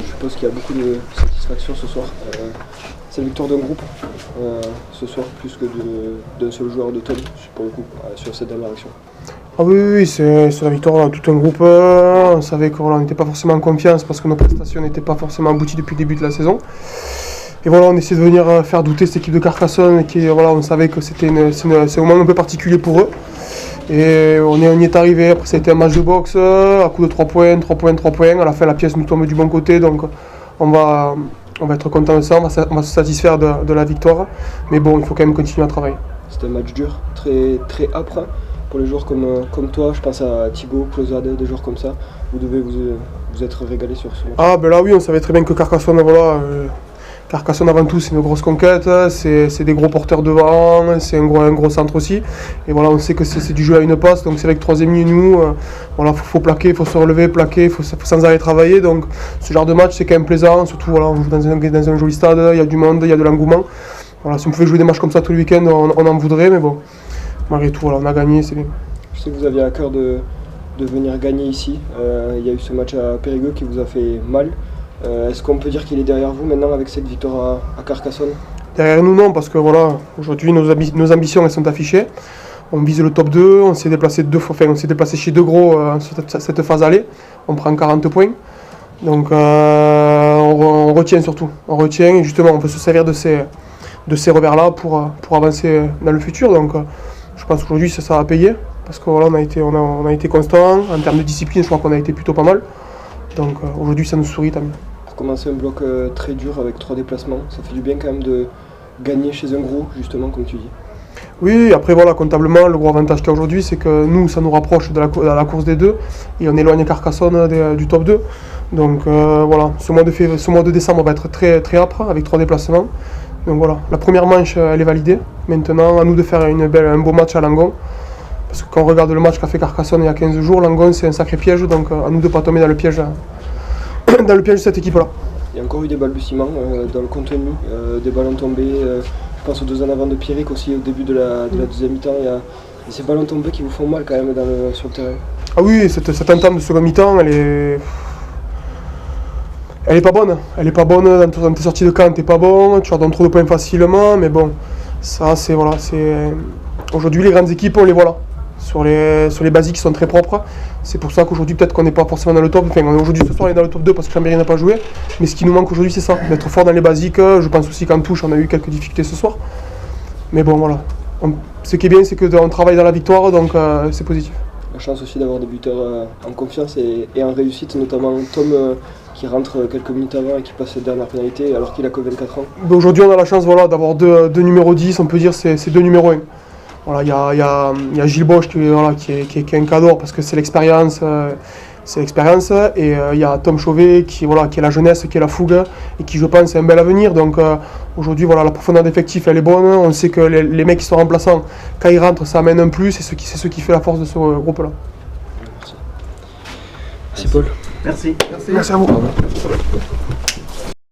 Je suppose qu'il y a beaucoup de satisfaction ce soir. C'est la victoire d'un groupe ce soir, plus que d'un seul joueur de Tom, pour le coup, sur cette dernière action. Ah oui, c'est la victoire de tout un groupe. On savait qu'on n'était pas forcément en confiance parce que nos prestations n'étaient pas forcément abouties depuis le début de la saison. Et voilà, on essaie de venir faire douter cette équipe de Carcassonne. Voilà, on savait que c'est un moment un peu particulier pour eux. Et on y est arrivé. Après, ça a été un match de boxe à coup de 3 points. À la fin, la pièce nous tombe du bon côté. Donc, on va être content de ça. On va se satisfaire de la victoire. Mais bon, il faut quand même continuer à travailler. C'était un match dur, très, très âpre. Pour les joueurs comme toi, je pense à Thibaut, Closade, des joueurs comme ça, vous devez vous être régalé sur ce match. Ah ben là oui, on savait très bien que Carcassonne, Carcassonne avant tout c'est une grosse conquête, c'est des gros porteurs devant, c'est un gros centre aussi. Et voilà, on sait que c'est du jeu à une passe, donc c'est avec 3 ennemis et nous, voilà, faut plaquer, il faut se relever, plaquer, il faut sans arrêt travailler. Donc ce genre de match c'est quand même plaisant, surtout voilà, on joue dans un joli stade, il y a du monde, il y a de l'engouement. Voilà, si on pouvait jouer des matchs comme ça tous les week-ends, on en voudrait, mais bon. Malgré tout, voilà, on a gagné, c'est bien. Je sais que vous aviez à cœur de venir gagner ici. Il y a eu ce match à Périgueux qui vous a fait mal. Est-ce qu'on peut dire qu'il est derrière vous maintenant avec cette victoire à Carcassonne? Derrière nous, non, parce que voilà, aujourd'hui nos ambitions elles sont affichées. On vise le top 2, on s'est déplacé chez deux gros sur cette phase aller. On prend 40 points. Donc on retient surtout. On retient et justement on veut se servir de ces revers-là pour avancer dans le futur. Donc je pense qu'aujourd'hui ça va payer parce que voilà, on a été constant en termes de discipline. Je crois qu'on a été plutôt pas mal. Donc aujourd'hui ça nous sourit, tant mieux. Pour commencer un bloc très dur avec 3 déplacements, ça fait du bien quand même de gagner chez un gros, justement comme tu dis. Oui, après voilà, comptablement le gros avantage qu'il y a aujourd'hui c'est que nous ça nous rapproche de la course des deux et on éloigne Carcassonne du top 2. Donc voilà, ce mois de décembre va être très, très âpre avec 3 déplacements. Donc voilà, la première manche elle est validée. Maintenant à nous de faire un beau match à Langon. Parce que quand on regarde le match qu'a fait Carcassonne il y a 15 jours, Langon c'est un sacré piège, donc à nous de ne pas tomber dans le piège de cette équipe-là. Il y a encore eu des balbutiements dans le contenu, des ballons tombés. Je pense aux 2 en avant de Pierrick aussi au début de la deuxième mi-temps. Il y a ces ballons tombés qui vous font mal quand même sur le terrain. Ah oui, cette entame de seconde mi-temps, elle est pas bonne. Elle est pas bonne dans tes sorties de camp, t'es pas bon, tu leur donnes trop de points facilement, mais bon, ça c'est voilà, aujourd'hui les grandes équipes on les voit là. Sur les basiques qui sont très propres. C'est pour ça qu'aujourd'hui peut-être qu'on n'est pas forcément dans le top. Enfin aujourd'hui ce soir on est dans le top 2 parce que Chambéry n'a pas joué. Mais ce qui nous manque aujourd'hui c'est ça, d'être fort dans les basiques. Je pense aussi qu'en touche on a eu quelques difficultés ce soir. Mais bon voilà. Ce qui est bien c'est qu'on travaille dans la victoire, donc c'est positif. La chance aussi d'avoir des buteurs en confiance et en réussite, notamment Tom qui rentre quelques minutes avant et qui passe cette dernière pénalité alors qu'il a que 24 ans. Aujourd'hui on a la chance voilà, d'avoir deux numéros 10, on peut dire c'est 2 numéros 1. Voilà, il y a Gilles Bosch qui est un cadeau parce que c'est l'expérience. Et il y a Tom Chauvet qui est la jeunesse, qui est la fougue et qui je pense est un bel avenir. Donc aujourd'hui voilà, la profondeur d'effectif elle est bonne. On sait que les mecs qui sont remplaçants, quand ils rentrent ça amène un plus et c'est ce qui fait la force de ce groupe-là. Merci Paul. Merci. Merci à vous.